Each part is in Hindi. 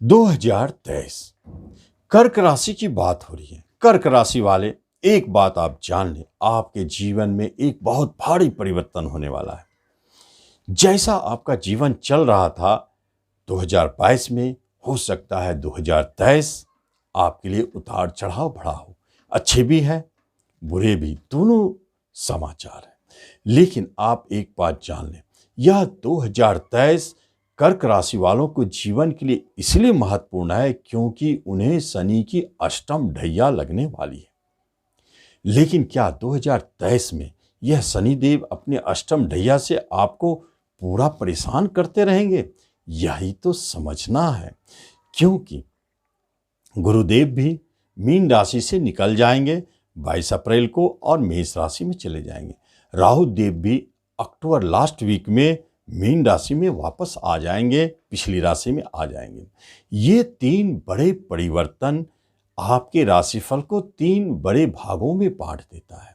2023 कर्क राशि की बात हो रही है। कर्क राशि वाले, एक बात आप जान लें, आपके जीवन में एक बहुत भारी परिवर्तन होने वाला है। जैसा आपका जीवन चल रहा था 2022 में, हो सकता है 2023 आपके लिए उतार चढ़ाव भरा हो। अच्छे भी है, बुरे भी, दोनों समाचार है। लेकिन आप एक बात जान लें, यह 2023 कर्क राशि वालों को जीवन के लिए इसलिए महत्वपूर्ण है क्योंकि उन्हें शनि की अष्टम ढैया लगने वाली है। लेकिन क्या 2023 में यह शनिदेव अपने अष्टम ढैया से आपको पूरा परेशान करते रहेंगे? यही तो समझना है, क्योंकि गुरुदेव भी मीन राशि से निकल जाएंगे 22 अप्रैल को और मेष राशि में चले जाएंगे। राहु देव भी अक्टूबर लास्ट वीक में मीन राशि में वापस आ जाएंगे, पिछली राशि में आ जाएंगे। ये तीन बड़े परिवर्तन आपके राशिफल को तीन बड़े भागों में बांट देता है।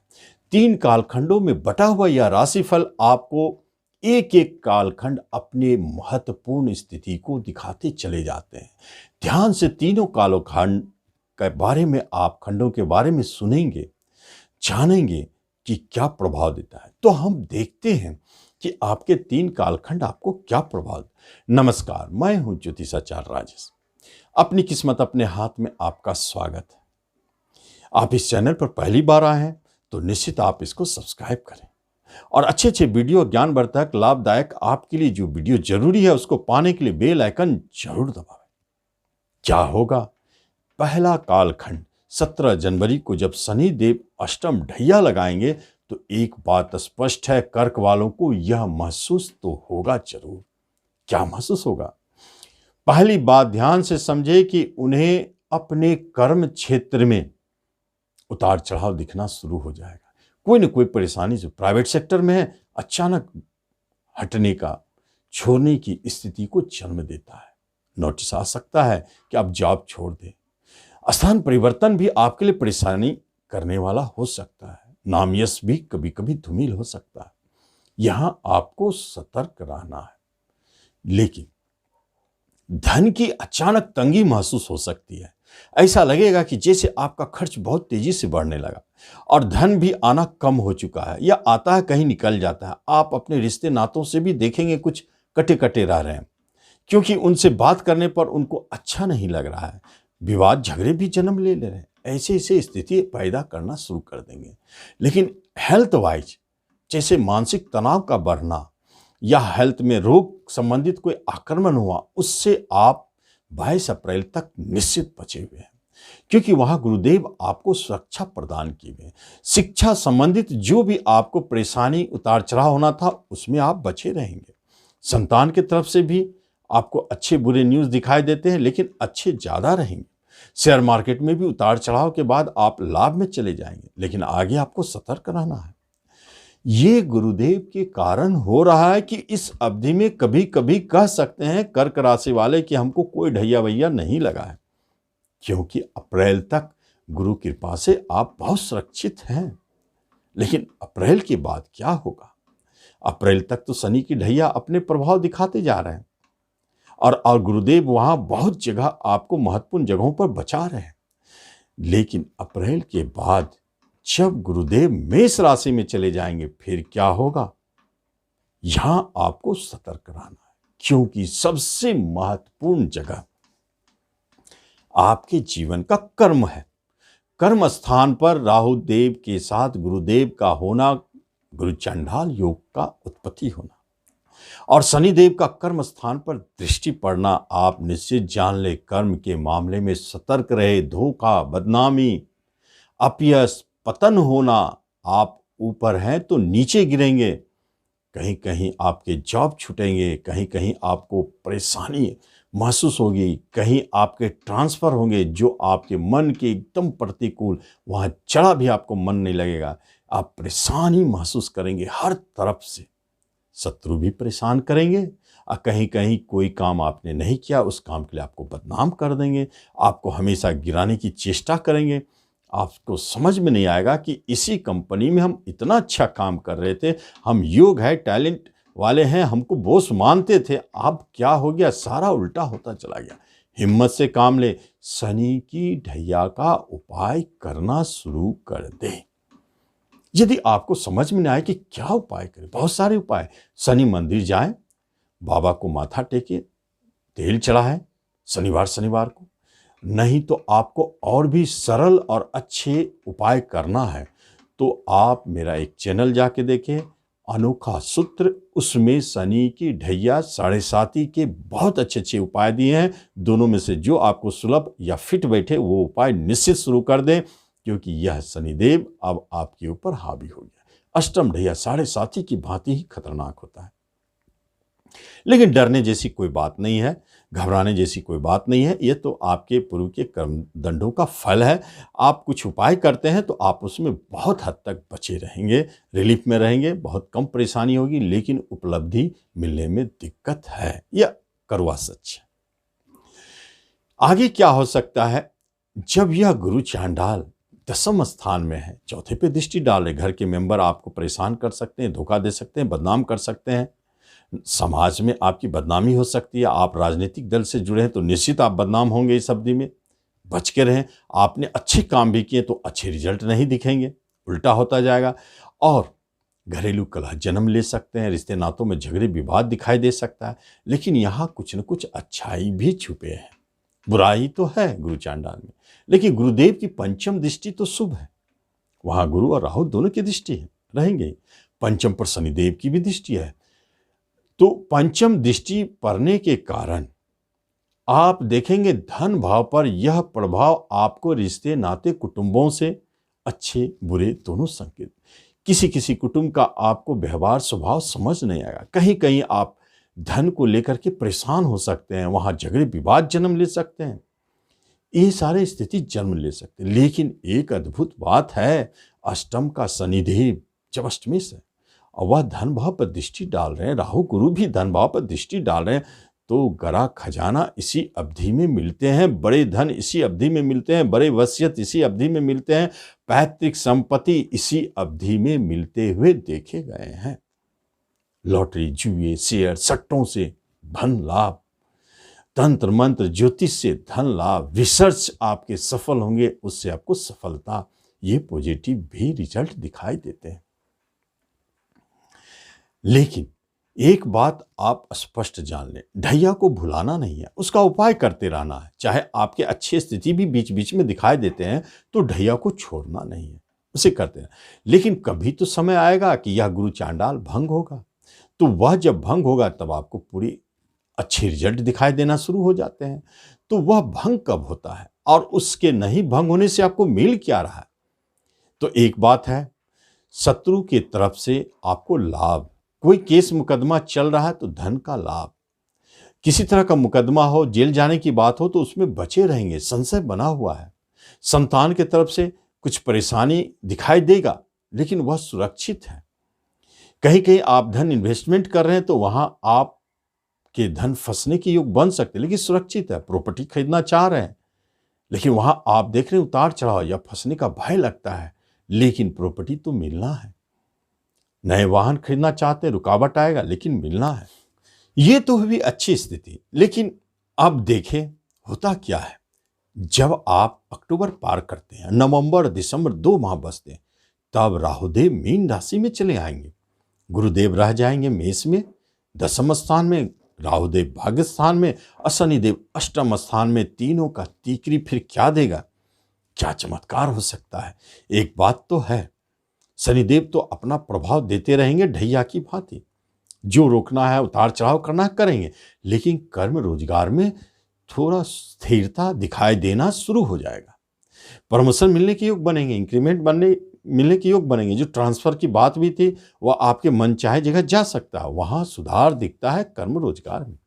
तीन कालखंडों में बटा हुआ यह राशिफल आपको एक एक कालखंड अपने महत्वपूर्ण स्थिति को दिखाते चले जाते हैं। ध्यान से तीनों कालखंड के बारे में, आप खंडों के बारे में सुनेंगे, जानेंगे कि क्या प्रभाव देता है। तो हम देखते हैं कि आपके तीन कालखंड आपको क्या प्रभाव। नमस्कार, मैं हूं ज्योतिषाचार्य राजेश। अपनी किस्मत अपने हाथ में आपका स्वागत है। आप इस चैनल पर पहली बार आए हैं तो निश्चित आप इसको सब्सक्राइब करें और अच्छे अच्छे वीडियो, ज्ञानवर्धक, लाभदायक आपके लिए जो वीडियो जरूरी है उसको पाने के लिए बेल आइकन जरूर दबाएं। क्या होगा? पहला कालखंड 17 जनवरी को जब शनि देव अष्टम ढैया लगाएंगे तो एक बात स्पष्ट है, कर्क वालों को यह महसूस तो होगा जरूर। क्या महसूस होगा? पहली बात ध्यान से समझे कि उन्हें अपने कर्म क्षेत्र में उतार चढ़ाव दिखना शुरू हो जाएगा। कोई न कोई परेशानी जो प्राइवेट सेक्टर में है, अचानक हटने का, छोड़ने की स्थिति को जन्म देता है। नोटिस आ सकता है कि आप जॉब छोड़ दें। स्थान परिवर्तन भी आपके लिए परेशानी करने वाला हो सकता है। नाम यश भी कभी कभी धूमिल हो सकता है। यहां आपको सतर्क रहना है। लेकिन धन की अचानक तंगी महसूस हो सकती है। ऐसा लगेगा कि जैसे आपका खर्च बहुत तेजी से बढ़ने लगा और धन भी आना कम हो चुका है, या आता है कहीं निकल जाता है। आप अपने रिश्ते नातों से भी देखेंगे कुछ कटे कटे रह रहे हैं, क्योंकि उनसे बात करने पर उनको अच्छा नहीं लग रहा है। विवाद झगड़े भी जन्म ले रहे हैं। ऐसे ऐसे स्थिति पैदा करना शुरू कर देंगे। लेकिन हेल्थ वाइज, जैसे मानसिक तनाव का बढ़ना या हेल्थ में रोग संबंधित कोई आक्रमण हुआ, उससे आप 22 अप्रैल तक निश्चित बचे हुए हैं, क्योंकि वहां गुरुदेव आपको सुरक्षा प्रदान की हुई है। शिक्षा संबंधित जो भी आपको परेशानी, उतार चढ़ाव होना था, उसमें आप बचे रहेंगे। संतान की तरफ से भी आपको अच्छे बुरे न्यूज़ दिखाई देते हैं, लेकिन अच्छे ज़्यादा रहेंगे। शेयर मार्केट में भी उतार चढ़ाव के बाद आप लाभ में चले जाएंगे, लेकिन आगे आपको सतर्क रहना है। ये गुरुदेव के कारण हो रहा है कि इस अवधि में कभी कभी कह सकते हैं कर्क राशि वाले कि हमको कोई ढैया वैया नहीं लगा है, क्योंकि अप्रैल तक गुरु कृपा से आप बहुत सुरक्षित हैं। लेकिन अप्रैल के बाद क्या होगा? अप्रैल तक तो शनि की ढैया अपने प्रभाव दिखाते जा रहे हैं और गुरुदेव वहां बहुत जगह आपको महत्वपूर्ण जगहों पर बचा रहे हैं। लेकिन अप्रैल के बाद जब गुरुदेव मेष राशि में चले जाएंगे, फिर क्या होगा? यहां आपको सतर्क रहना है, क्योंकि सबसे महत्वपूर्ण जगह आपके जीवन का कर्म है। कर्म स्थान पर राहु देव के साथ गुरुदेव का होना, गुरु चंडाल योग का उत्पत्ति होना और शनिदेव का कर्म स्थान पर दृष्टि पड़ना, आप निश्चित जान ले कर्म के मामले में सतर्क रहे। धोखा, बदनामी, अपयश, पतन होना, आप ऊपर हैं तो नीचे गिरेंगे। कहीं कहीं आपके जॉब छूटेंगे, कहीं कहीं आपको परेशानी महसूस होगी, कहीं आपके ट्रांसफ़र होंगे जो आपके मन के एकदम प्रतिकूल, वहाँ चढ़ा भी आपको मन नहीं लगेगा। आप परेशानी महसूस करेंगे, हर तरफ से शत्रु भी परेशान करेंगे और कहीं कहीं कोई काम आपने नहीं किया, उस काम के लिए आपको बदनाम कर देंगे, आपको हमेशा गिराने की चेष्टा करेंगे। आपको समझ में नहीं आएगा कि इसी कंपनी में हम इतना अच्छा काम कर रहे थे, हम योग है, टैलेंट वाले हैं, हमको बॉस मानते थे, अब क्या हो गया? सारा उल्टा होता चला गया। हिम्मत से काम ले, शनि की ढैया का उपाय करना शुरू कर दे। यदि आपको समझ में ना आए कि क्या उपाय करें, बहुत सारे उपाय। शनि मंदिर जाएं, बाबा को माथा टेके, तेल चढ़ाएं शनिवार शनिवार को। नहीं तो आपको और भी सरल और अच्छे उपाय करना है तो आप मेरा एक चैनल जाके देखें, अनोखा सूत्र। उसमें शनि की ढैया, साढ़े साती के बहुत अच्छे अच्छे उपाय दिए हैं। दोनों में से जो आपको सुलभ या फिट बैठे वो उपाय निश्चित शुरू कर दें, क्योंकि यह शनिदेव अब आपके ऊपर हावी हो गया। अष्टम ढैया साढ़े साती की भांति ही खतरनाक होता है। लेकिन डरने जैसी कोई बात नहीं है, घबराने जैसी कोई बात नहीं है। ये तो आपके पूर्व के कर्म दंडों का फल है। आप कुछ उपाय करते हैं तो आप उसमें बहुत हद तक बचे रहेंगे, रिलीफ में रहेंगे, बहुत कम परेशानी होगी, लेकिन उपलब्धि मिलने में दिक्कत है। यह कड़वा सच है। आगे क्या हो सकता है, जब यह गुरु चांडाल दसम स्थान में है, चौथे पे दृष्टि डाल रहे, घर के मेंबर आपको परेशान कर सकते हैं, धोखा दे सकते हैं, बदनाम कर सकते हैं, समाज में आपकी बदनामी हो सकती है। आप राजनीतिक दल से जुड़े हैं तो निश्चित आप बदनाम होंगे। इस अवधि में बच के रहें। आपने अच्छे काम भी किए तो अच्छे रिजल्ट नहीं दिखेंगे, उल्टा होता जाएगा। और घरेलू कलह जन्म ले सकते हैं, रिश्ते नातों में झगड़े विवाद दिखाई दे सकता है। लेकिन यहाँ कुछ न कुछ अच्छाई भी छुपे हैं। बुराई तो है गुरु चांडाल में, लेकिन गुरुदेव की पंचम दृष्टि तो शुभ है। वहां गुरु और राहु दोनों की दृष्टि है, रहेंगे। पंचम पर शनिदेव की भी दृष्टि है। तो पंचम दृष्टि पड़ने के कारण आप देखेंगे धन भाव पर यह प्रभाव आपको रिश्ते नाते कुटुंबों से अच्छे बुरे दोनों संकेत। किसी किसी कुटुंब का आपको व्यवहार स्वभाव समझ नहीं आएगा। कहीं कहीं आप धन को लेकर के परेशान हो सकते हैं, वहां झगड़े विवाद जन्म ले सकते हैं। ये सारे स्थिति जन्म ले सकते हैं। लेकिन एक अद्भुत बात है, अष्टम का शनिदेव जब अष्टमी से और वह धन भाव पर दृष्टि डाल रहे हैं, राहु गुरु भी धन भाव पर दृष्टि डाल रहे हैं, तो गरा खजाना इसी अवधि में मिलते हैं, बड़े धन इसी अवधि में मिलते हैं, बड़े वसीयत इसी अवधि में मिलते हैं, पैतृक संपत्ति इसी अवधि में मिलते हुए देखे गए हैं। लॉटरी, जुए, शेयर, सट्टों से धन लाभ, तंत्र मंत्र ज्योतिष से धन लाभ, रिसर्च आपके सफल होंगे, उससे आपको सफलता, ये पॉजिटिव भी रिजल्ट दिखाई देते हैं। लेकिन एक बात आप स्पष्ट जान लें, ढैया को भुलाना नहीं है, उसका उपाय करते रहना है। चाहे आपके अच्छी स्थिति भी बीच बीच में दिखाई देते हैं तो ढैया को छोड़ना नहीं है, उसे करते हैं। लेकिन कभी तो समय आएगा कि यह गुरु चांडाल भंग होगा, तो वह जब भंग होगा तब आपको पूरी अच्छे रिजल्ट दिखाई देना शुरू हो जाते हैं। तो वह भंग कब होता है और उसके नहीं भंग होने से आपको मिल क्या रहा है? तो एक बात है, शत्रु की तरफ से आपको लाभ, कोई केस मुकदमा चल रहा है तो धन का लाभ, किसी तरह का मुकदमा हो, जेल जाने की बात हो तो उसमें बचे रहेंगे, संशय बना हुआ है। संतान की तरफ से कुछ परेशानी दिखाई देगा लेकिन वह सुरक्षित है। कहीं कहीं आप धन इन्वेस्टमेंट कर रहे हैं तो वहां आपके धन फंसने के योग बन सकते हैं, लेकिन सुरक्षित है। प्रॉपर्टी खरीदना चाह रहे हैं लेकिन वहां आप देख रहे हैं उतार चढ़ाव या फंसने का भय लगता है, लेकिन प्रॉपर्टी तो मिलना है। नए वाहन खरीदना चाहते हैं, रुकावट आएगा लेकिन मिलना है। ये तो भी अच्छी स्थिति। लेकिन अब देखें होता क्या है, जब आप अक्टूबर पार करते हैं, नवंबर दिसंबर 2 माह बचते हैं, तब राहुदेव मीन राशि में चले आएंगे, गुरुदेव रह जाएंगे मेष में दसम स्थान में, राहुदेव भाग्य स्थान में और शनिदेव अष्टम स्थान में। तीनों का तीकरी फिर क्या देगा, क्या चमत्कार हो सकता है। एक बात तो है, शनिदेव तो अपना प्रभाव देते रहेंगे ढैया की भांति, जो रोकना है, उतार चढ़ाव करना है करेंगे, लेकिन कर्म रोजगार में थोड़ा स्थिरता दिखाई देना शुरू हो जाएगा। प्रमोशन मिलने के योग बनेंगे, इंक्रीमेंट मिलने के योग बनेंगे। जो ट्रांसफर की बात भी थी वह आपके मन चाहे जगह जा सकता है, वहां सुधार दिखता है कर्म रोजगार में।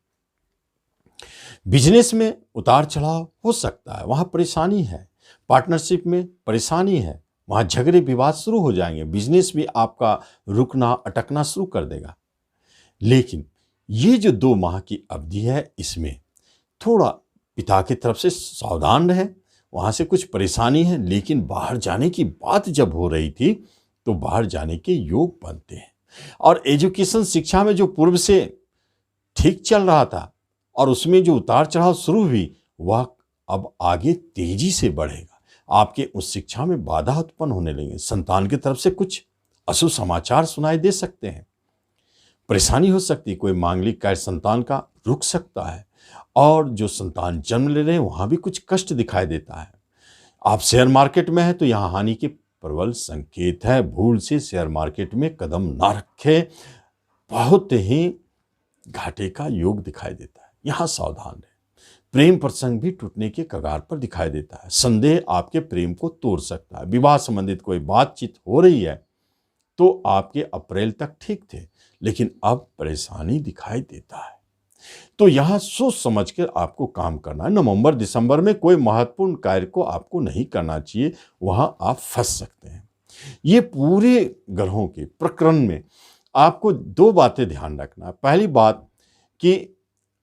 बिजनेस में उतार चढ़ाव हो सकता है, वहां परेशानी है। पार्टनरशिप में परेशानी है, वहां झगड़े विवाद शुरू हो जाएंगे। बिजनेस भी आपका रुकना अटकना शुरू कर देगा। लेकिन ये जो 2 माह की अवधि है, इसमें थोड़ा पिता की तरफ से सावधान रहे, वहां से कुछ परेशानी है। लेकिन बाहर जाने की बात जब हो रही थी तो बाहर जाने के योग बनते हैं। और एजुकेशन शिक्षा में जो पूर्व से ठीक चल रहा था और उसमें जो उतार चढ़ाव शुरू हुई, वह अब आगे तेजी से बढ़ेगा। आपके उस शिक्षा में बाधा उत्पन्न होने लगे। संतान की तरफ से कुछ अशुभ समाचार सुनाई दे सकते हैं। परेशानी हो सकती है, कोई मांगलिक कार्य संतान का रुक सकता है, और जो संतान जन्म ले रहे हैं वहां भी कुछ कष्ट दिखाई देता है। आप शेयर मार्केट में हैं तो यहाँ हानि के प्रबल संकेत है। भूल से शेयर मार्केट में कदम ना रखें, बहुत ही घाटे का योग दिखाई देता है, यहाँ सावधान रहें। प्रेम प्रसंग भी टूटने के कगार पर दिखाई देता है। संदेह आपके प्रेम को तोड़ सकता है। विवाह संबंधित कोई बातचीत हो रही है तो आपके अप्रैल तक ठीक थे, लेकिन अब परेशानी दिखाई देता है। तो यहां सोच समझ कर आपको काम करना है। नवंबर दिसंबर में कोई महत्वपूर्ण कार्य को आपको नहीं करना चाहिए, वहां आप फंस सकते हैं। ये पूरे ग्रहों के प्रकरण में आपको दो बातें ध्यान रखना है। पहली बात कि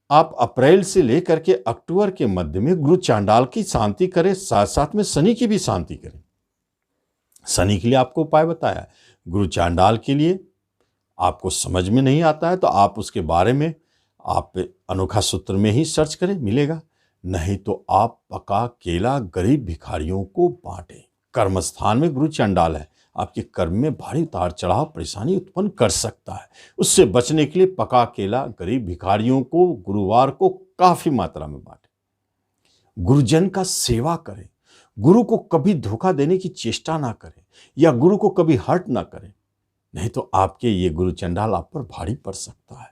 आप अप्रैल से लेकर के अक्टूबर के मध्य में गुरु चांडाल की शांति करें, साथ साथ में शनि की भी शांति करें। शनि के लिए आपको उपाय बताया है, गुरु चांडाल के लिए आपको समझ में नहीं आता है तो आप उसके बारे में आप अनोखा सूत्र में ही सर्च करें, मिलेगा। नहीं तो आप पका केला गरीब भिखारियों को बांटें। कर्म स्थान में गुरु चांडाल है, आपके कर्म में भारी उतार चढ़ाव परेशानी उत्पन्न कर सकता है। उससे बचने के लिए पका केला गरीब भिखारियों को गुरुवार को काफी मात्रा में बांटें। गुरुजन का सेवा करें। गुरु को कभी धोखा देने की चेष्टा ना करें या गुरु को कभी हर्ट ना करें, नहीं तो आपके ये गुरु चंडाल आप पर भारी पड़ सकता है।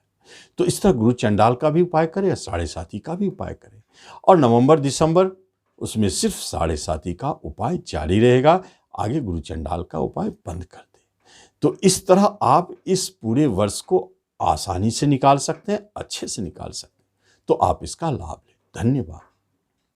तो इस तरह गुरु चंडाल का भी उपाय करें, साढ़े साथी का भी उपाय करें। और नवंबर दिसंबर उसमें सिर्फ साढ़े साथी का उपाय जारी रहेगा, आगे गुरु चंडाल का उपाय बंद कर दें। तो इस तरह आप इस पूरे वर्ष को आसानी से निकाल सकते हैं, अच्छे से निकाल सकते हैं। तो आप इसका लाभ लें। धन्यवाद।